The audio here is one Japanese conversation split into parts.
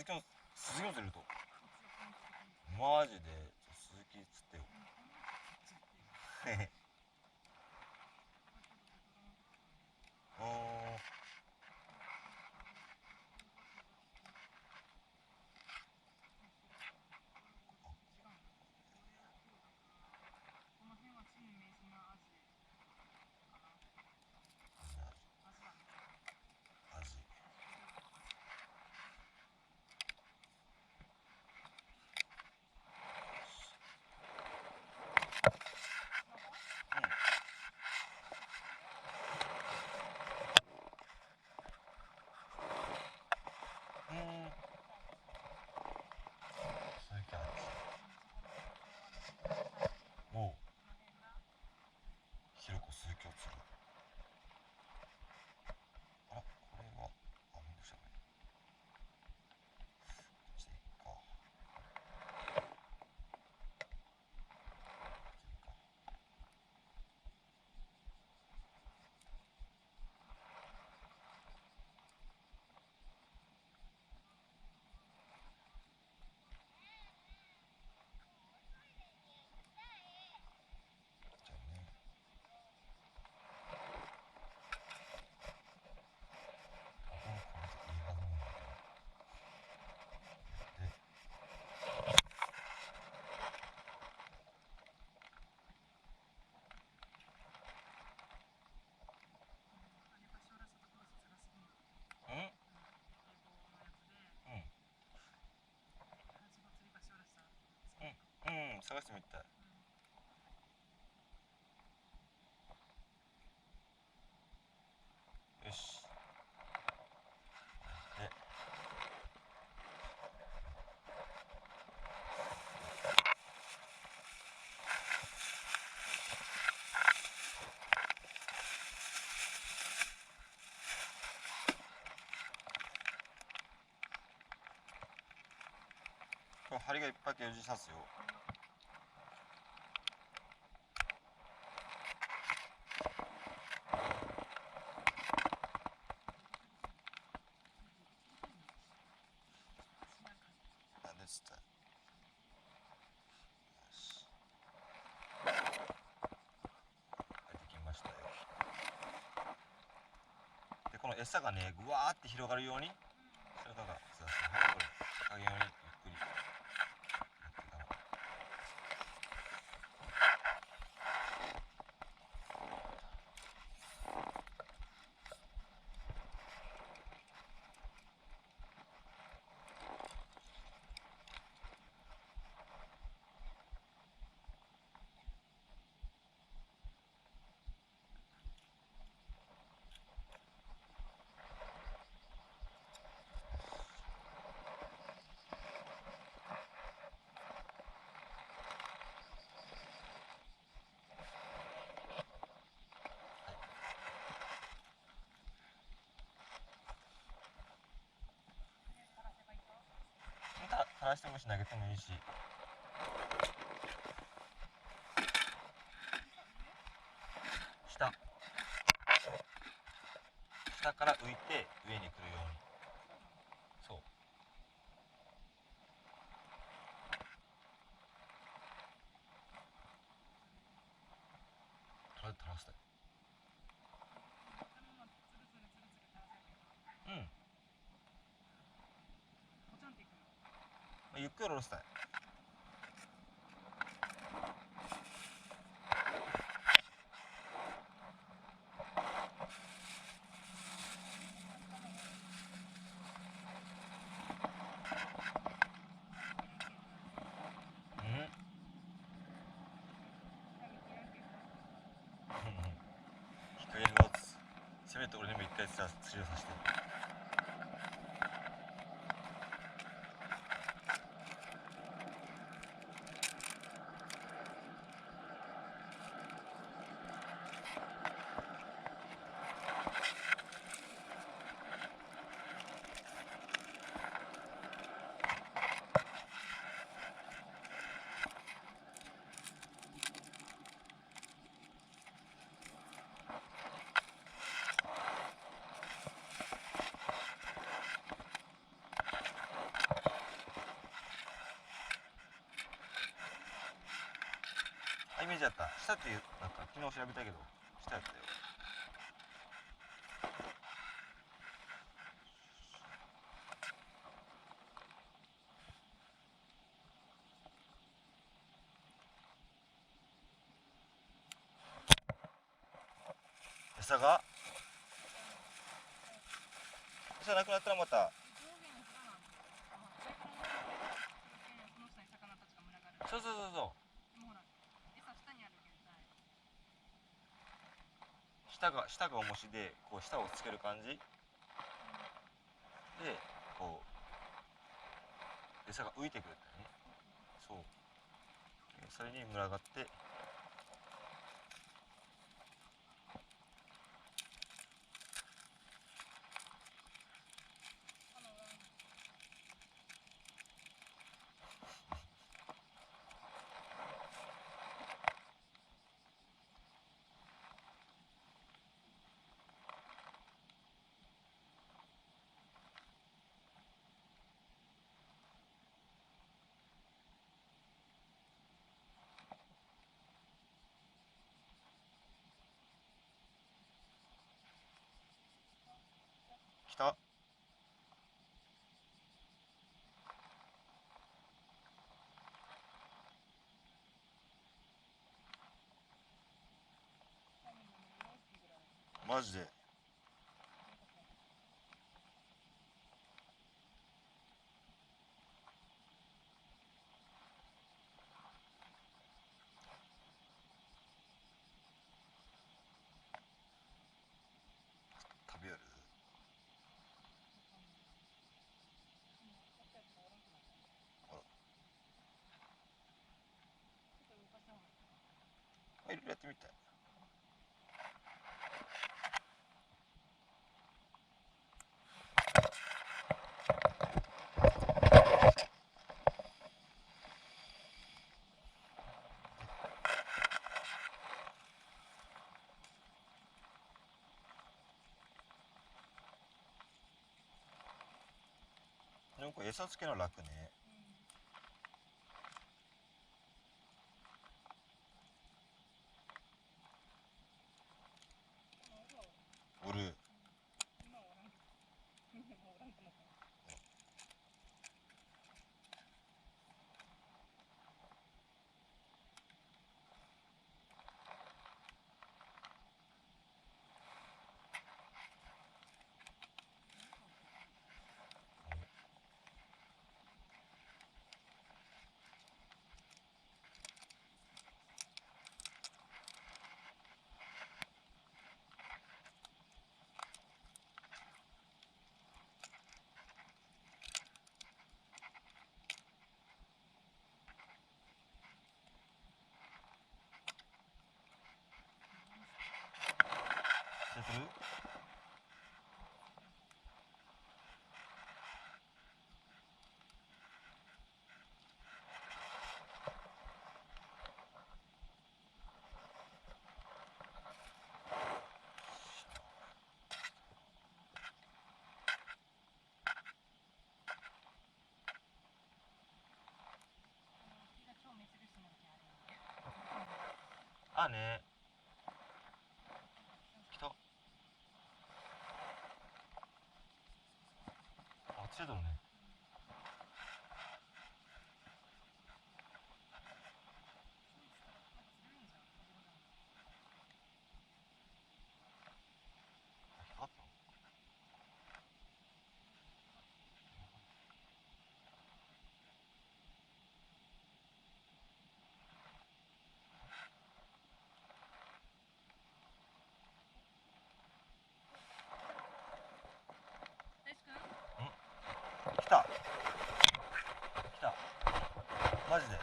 鈴木も釣るとマジで鈴木釣ってよおーアジうん鈴木あっちおうひろこ鈴木を釣るあらこれはあめんどくさいこっちでいっかじゃあねこここれでいいはずなんだけどでうんうん探してみたいよしでこれ針がいっぱい表示さすよなんでつったよしはいできましたよでこの餌がねぐわーって広がるようにそれがそうはいこれ加減をゆっくりやってから垂らしてもし投げてもいいし下から浮いて上に来るようにそう垂らしたいゆっくり下ろしたい低いのをせめて俺にも一回釣りをさせてじやった。下ってなんか昨日調べたけど下やったよ。餌が餌なくなったらまた。そうそうそうそう。下が重しでこう下をつける感じでこう餌が浮いてくるんだよね。そう。それに群がって。来た。マジで。食べよる。いろいろやってみたい。でもこれ餌付けの楽ね。おる。やってる。あね。来た。あっちだろうね。あった。来た。来た。マジで。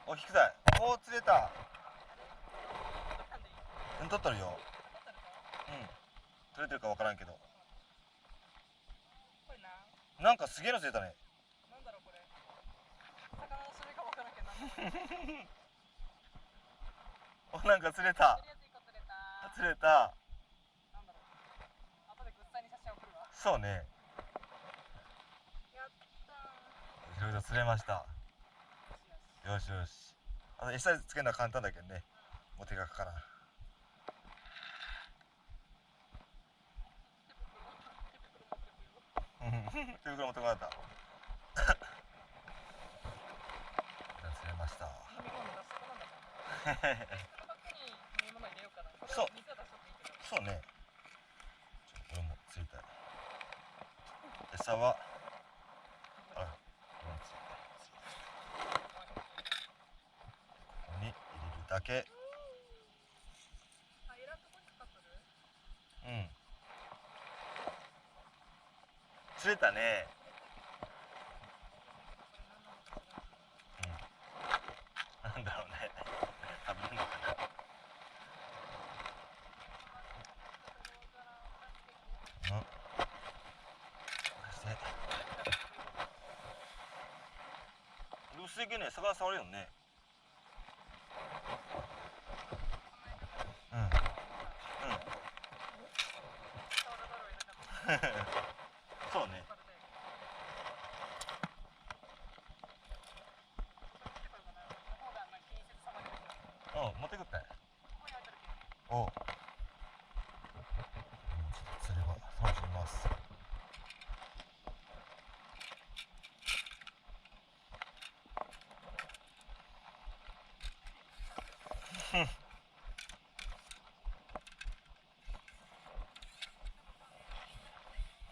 お、引きたい。お、釣れた。うん、取っとるよ。うん。取れてるかわからんけど。なんかすげえの釣れたね。なんだろうこれ。魚の種類かわからんけど。お、なんか釣れた。釣れた。なんだろう。後でグッズに写真送るわ。そうね。やったー。いろいろ釣れました。よしよし。餌つけるのは簡単だけどね、もう手がかからん。手袋持ってこなかった。釣れました。そうそうね。これもついた。餌はここに入れるだけ。うん。釣れたね。なんだろうね。食べるのかな。薄いけね、魚触るよね。うん。うん。そうね。うん、持ってくったい。おう。釣れば楽しみます。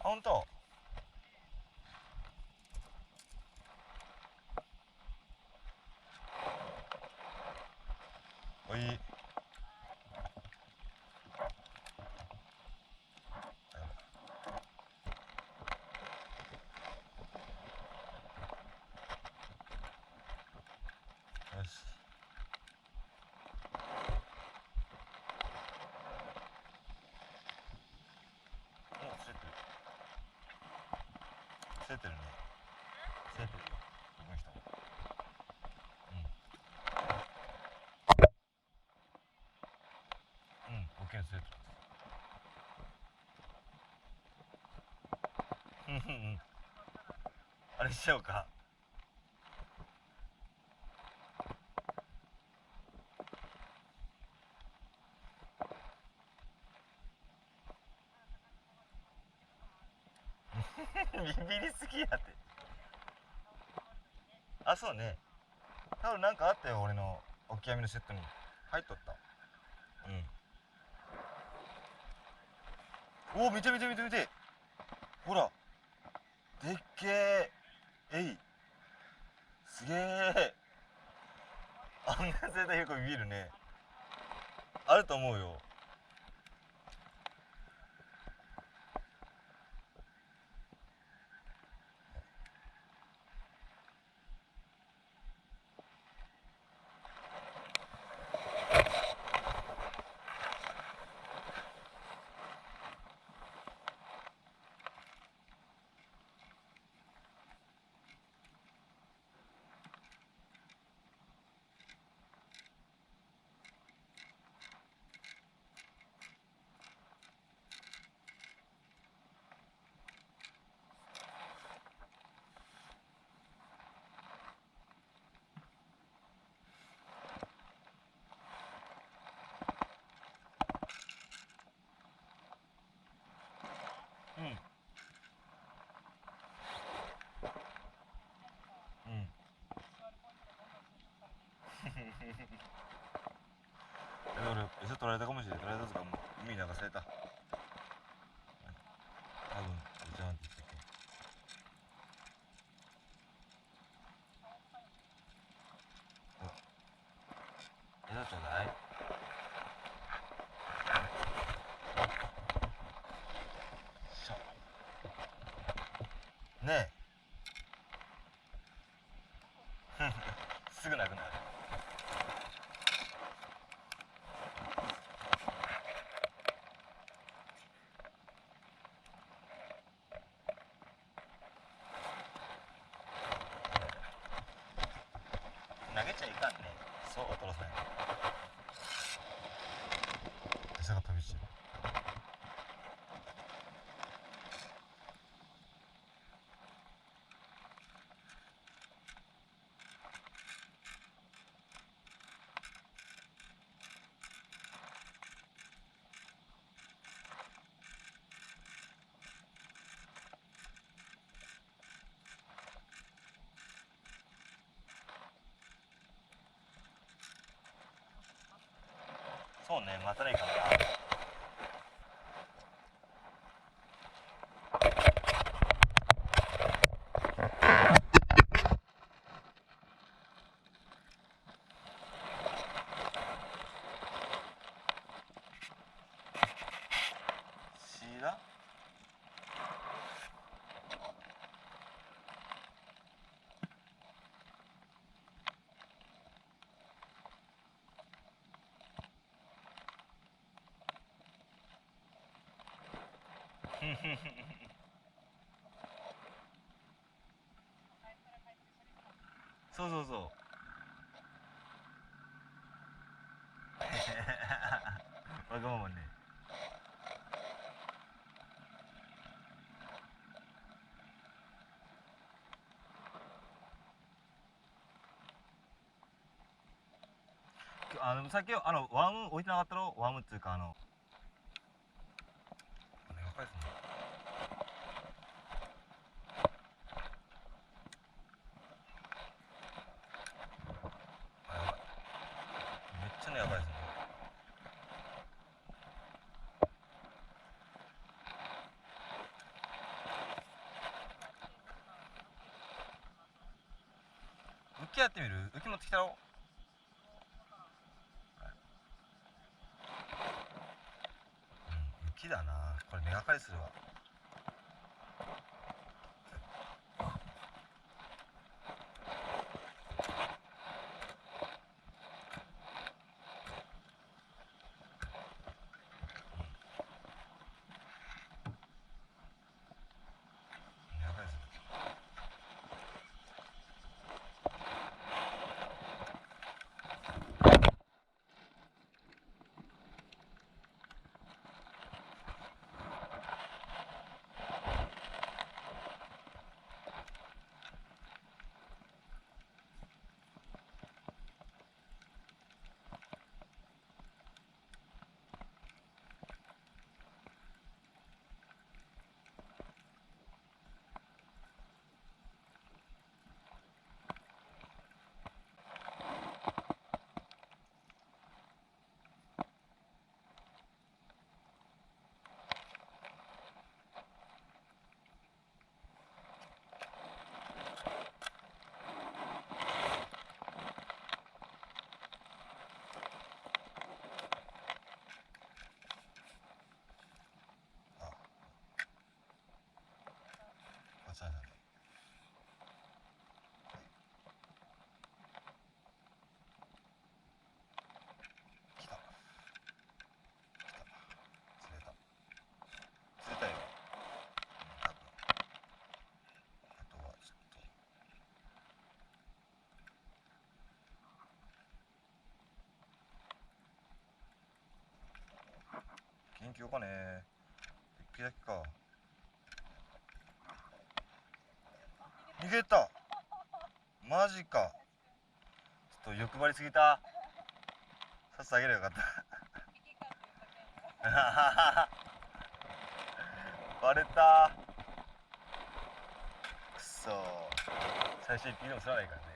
あ、ほんと。おい。よし。もう釣れてる。釣れてるね。釣れてるよ。この人も。うん。うん。大きいの釣れてる。うんうんうん。あれしちゃおうか。ビビりすぎやって。あ、そうね。多分なんかあったよ、俺のオキアミのセットに入っとった。うん。おお、見て見て見て見て。ほら、でっけえ。えい。すげえ。あんな生態よくビビるね。あると思うよ。うん。うん。俺餌取られたかもしれない。取られたとかもう海に流された。多分お茶碗って言ってっけ。餌ちょうだい。ねえ。すぐなくなる。投げちゃいかんね。そうお父さん。餌が飛び散る。そうね、待たないかな。しらそうそうそうわがままね。さっきワーム置いてなかったろ。ワームっていうかお願い返すね。あ、やばい。めっちゃね、やばいですね。浮きやってみる。浮き持ってきたろ。浮きだな。これ目がかりするわ。目がかりする。あ、そうだね。来た。釣れた。釣れたよ。多分。あとはちょっと。緊急かね。一匹だけか。逃げた。マジか。ちょっと欲張りすぎた。させてあげればよかった。バレた。くそー。最初一匹でも釣らないからね。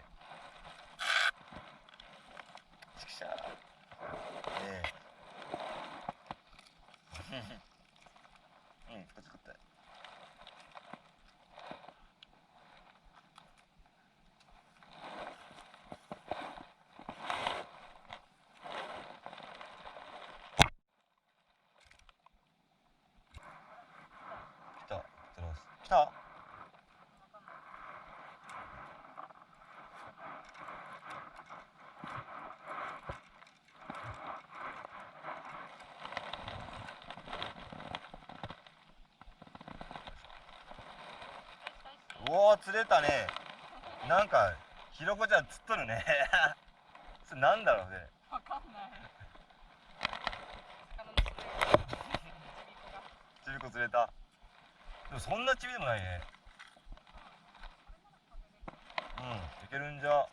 ちくしゃー。ねえ。うん、こっちこっち。来た。来た。おお、釣れたね。なんかひろこちゃん釣っとるね。それなんだろうね。わかんない。ちびこ釣れた。でもそんなちびでもないね。うん、いけるんじゃ。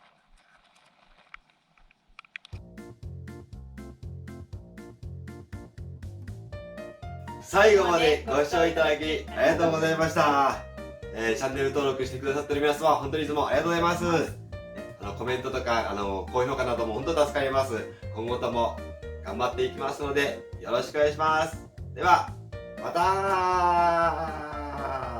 最後までご視聴いただきありがとうございました。チャンネル登録してくださってる皆様、本当にいつもありがとうございます。コメントとか高評価なども本当助かります。今後とも頑張っていきますのでよろしくお願いします。ではまた。